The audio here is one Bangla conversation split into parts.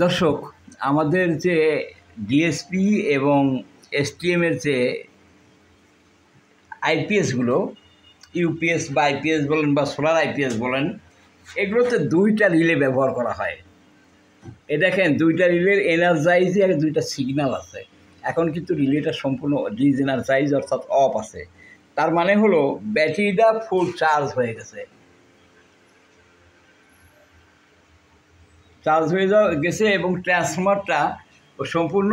দর্শক, আমাদের যে ডিএসপি এবং এসটিএমের যে আইপিএসগুলো, ইউপিএস বা আইপিএস বলেন বা সোলার আইপিএস বলেন, এগুলোতে দুইটা রিলে ব্যবহার করা হয়। এ দেখেন, দুইটা রিলের এনার্জাইজে আর দুইটা সিগন্যাল আছে। এখন কিন্তু রিলেটা সম্পূর্ণ ডিজেনার্জাইজ অর্থাৎ অফ আছে। তার মানে হলো ব্যাটারিটা ফুল চার্জ হয়ে গেছে, এবং ট্রান্সফর্মারটা সম্পূর্ণ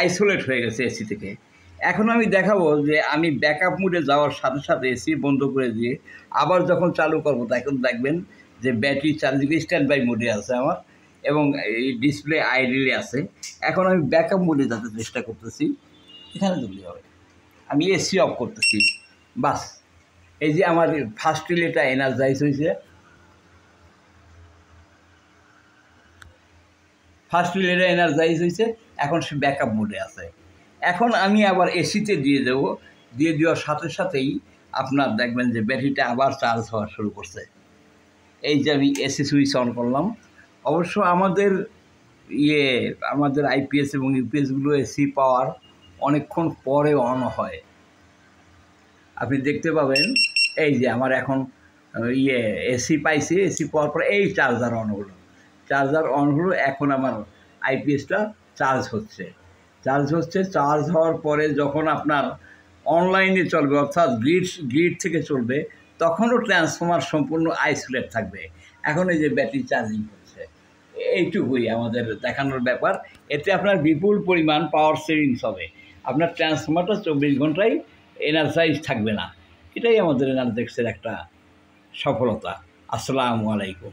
আইসোলেট হয়ে গেছে এসি থেকে। এখন আমি দেখাবো যে আমি ব্যাকআপ মোডে যাওয়ার সাথে সাথে এসি বন্ধ করে দিয়ে আবার যখন চালু করবো তখন দেখবেন যে ব্যাটারি চার্জিং স্ট্যান্ড বাই মোডে আছে আমার, এবং এই ডিসপ্লে আইডিলে আছে। এখন আমি ব্যাকআপ মোডে যেতে চেষ্টা করতেছি, এখানে তুলতে হবে। আমি এসি অফ করতেছি, বাস। এই যে আমার ফার্স্ট রিলেটা এনার্জাইজ হয়েছে, এখন সে ব্যাকআপ মোডে আছে। এখন আমি আবার এসিতে দিয়ে দেবো, দিয়ে দেওয়ার সাথে সাথেই আপনার দেখবেন যে ব্যাটারিটা আবার চার্জ হওয়া শুরু করছে। এই যে আমি এসি সুইচ অন করলাম। অবশ্য আমাদের আইপিএস এবং ইউপিএসগুলো এসি পাওয়ার অনেকক্ষণ পরে অন হয়। আপনি দেখতে পাবেন এই যে আমার এখন এসি পাইছে, এসি পাওয়ার পরে এই চার্জার অন হলো। এখন আমার আইপিএসটা চার্জ হচ্ছে। চার্জ হওয়ার পরে যখন আপনার অনলাইনে চলবে, অর্থাৎ গ্রিড থেকে চলবে, তখনও ট্রান্সফর্মার সম্পূর্ণ আইসোলেট থাকবে। এখন এই যে ব্যাটারি চার্জিং হচ্ছে, এইটুকুই আমাদের দেখানোর ব্যাপার। এতে আপনার বিপুল পরিমাণ পাওয়ার সেভিংস হবে। আপনার ট্রান্সফর্মারটা 24 ঘন্টায় এনার্জাইজ থাকবে না। এটাই আমাদের এনার্জেক্সের একটা সফলতা। আসসালামু আলাইকুম।